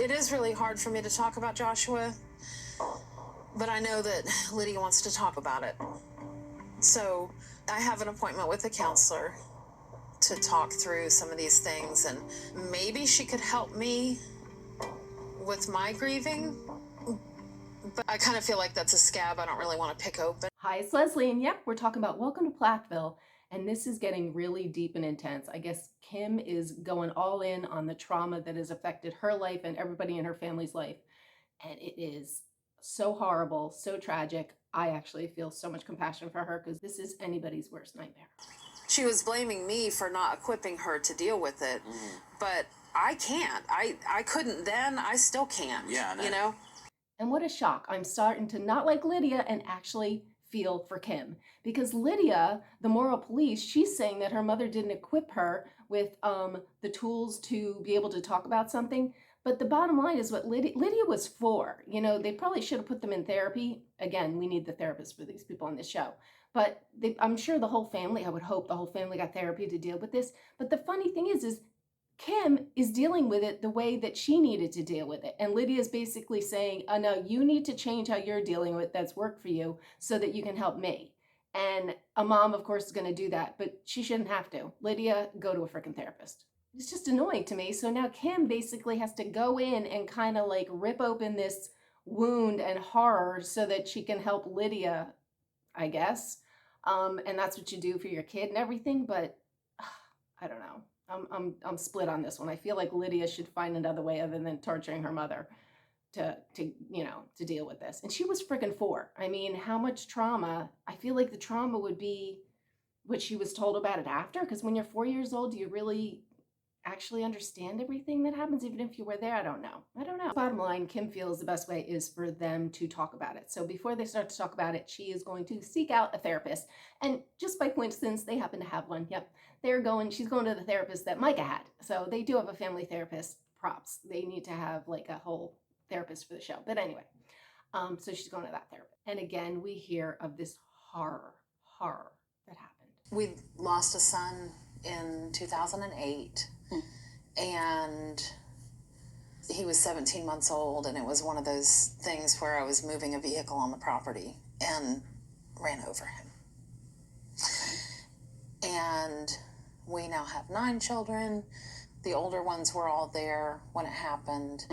It is really hard for me to talk about Joshua, but I know that Lydia wants to talk about it. So I have an appointment with a counselor to talk through some of these things, and maybe she could help me with my grieving. But I kind of feel like that's a scab I don't really want to pick open. Hi, it's Leslie, and yep, we're talking about Welcome to Plathville, and this is getting really deep and intense. I guess Kim is going all in on the trauma that has affected her life and everybody in her family's life, and it is so horrible, so tragic. I actually feel so much compassion for her because this is anybody's worst nightmare. She was blaming me for not equipping her to deal with it, but I can't. I couldn't then. I still can't. Yeah, you know? And what a shock. I'm starting to not like Lydia and actually feel for Kim. Because Lydia, the moral police, she's saying that her mother didn't equip her with the tools to be able to talk about something. But the bottom line is what Lydia was for. You know, they probably should have put them in therapy. Again, we need the therapist for these people on this show. But I'm sure the whole family, I would hope the whole family got therapy to deal with this. But the funny thing is Kim is dealing with it the way that she needed to deal with it. And Lydia's basically saying, oh, no, you need to change how you're dealing with it that's worked for you so that you can help me. And a mom, of course, is going to do that, but she shouldn't have to. Lydia, go to a freaking therapist. It's just annoying to me. So now Kim basically has to go in and kind of like rip open this wound and horror so that she can help Lydia, I guess. And that's what you do for your kid and everything. But I don't know. I'm split on this one. I feel like Lydia should find another way other than torturing her mother to deal with this. And she was freaking 4. I mean, how much trauma? I feel like the trauma would be what she was told about it after. Because when you're 4 years old, do you really actually understand everything that happens, even if you were there? I don't know. Bottom line, Kim feels the best way is for them to talk about it. So before they start to talk about it, she is going to seek out a therapist. And just by coincidence, they happen to have one. Yep. She's going to the therapist that Micah had. So they do have a family therapist. Props. They need to have like a whole therapist for the show. But anyway, so she's going to that therapist. And again, we hear of this horror that happened. We lost a son in 2008, and he was 17 months old, and it was one of those things where I was moving a vehicle on the property and ran over him. And we now have 9 children. The older ones were all there when it happened.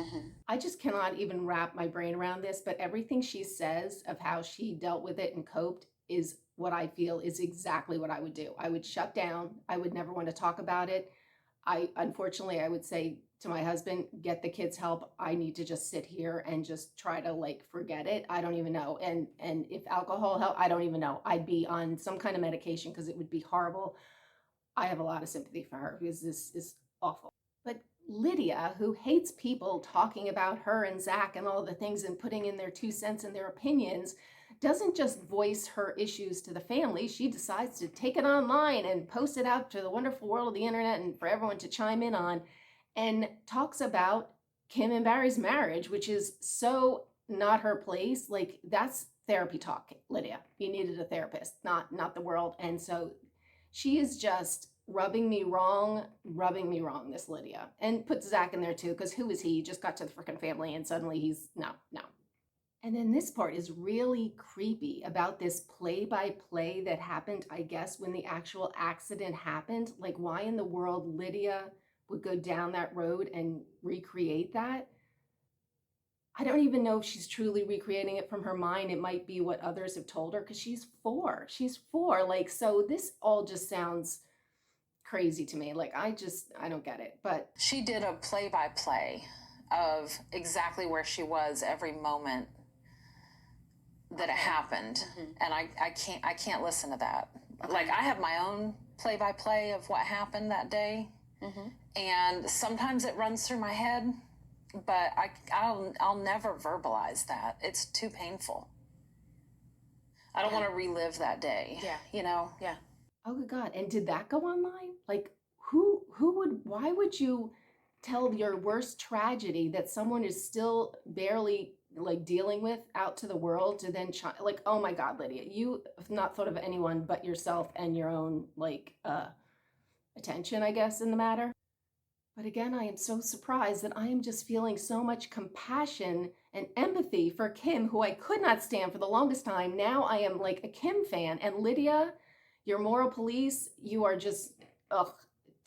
I just cannot even wrap my brain around this, but everything she says of how she dealt with it and coped is what I feel is exactly what I would do. I would shut down. I would never want to talk about it. Unfortunately, I would say to my husband, get the kids help. I need to just sit here and just try to like forget it. I don't even know. And if alcohol helped, I don't even know. I'd be on some kind of medication because it would be horrible. I have a lot of sympathy for her because this is awful. But Lydia, who hates people talking about her and Zach and all the things and putting in their 2 cents and their opinions, doesn't just voice her issues to the family. She decides to take it online and post it out to the wonderful world of the internet and for everyone to chime in on, and talks about Kim and Barry's marriage, which is so not her place. Like, that's therapy talk, Lydia. You needed a therapist, not the world. And so she is just rubbing me wrong, this Lydia. And put Zach in there too, because who is he? He just got to the freaking family and suddenly he's, no. And then this part is really creepy about this play-by-play that happened, I guess, when the actual accident happened. Like, why in the world Lydia would go down that road and recreate that? I don't even know if she's truly recreating it from her mind. It might be what others have told her because she's 4. Like, so this all just sounds crazy to me. Like, I don't get it. But she did a play-by-play of exactly where she was every moment that it happened. And I can't listen to that. Like, I have my own play-by-play of what happened that day. And sometimes it runs through my head, but I'll never verbalize that. It's too painful. I don't want to relive that day. Yeah. You know? Yeah. Oh, good God. And did that go online? Like, why would you tell your worst tragedy that someone is still barely like dealing with out to the world to then like, oh my God, Lydia, you have not thought of anyone but yourself and your own like attention, I guess, in the matter. But again, I am so surprised that I am just feeling so much compassion and empathy for Kim, who I could not stand for the longest time. Now I am like a Kim fan. And Lydia, your moral police, you are just, ugh,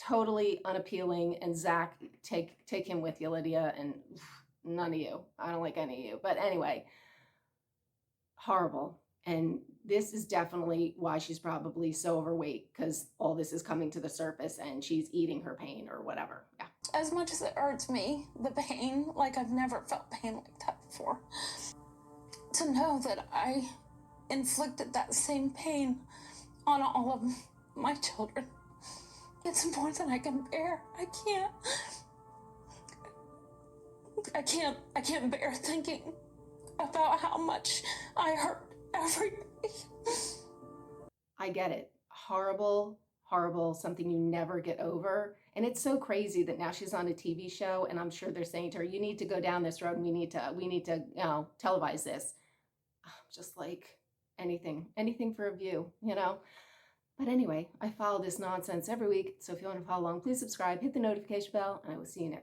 totally unappealing. And Zach, take him with you, Lydia, and none of you. I don't like any of you. But anyway, horrible. And this is definitely why she's probably so overweight, because all this is coming to the surface and she's eating her pain or whatever. Yeah. As much as it hurts me, the pain, like I've never felt pain like that before, to know that I inflicted that same pain on all of my children, it's more than I can bear. I can't bear thinking about how much I hurt every day. I get it. Horrible, horrible, something you never get over. And it's so crazy that now she's on a TV show, and I'm sure they're saying to her, you need to go down this road, and we need to, televise this. Just like anything for a view, But anyway, I follow this nonsense every week. So if you want to follow along, please subscribe, hit the notification bell, and I will see you next week.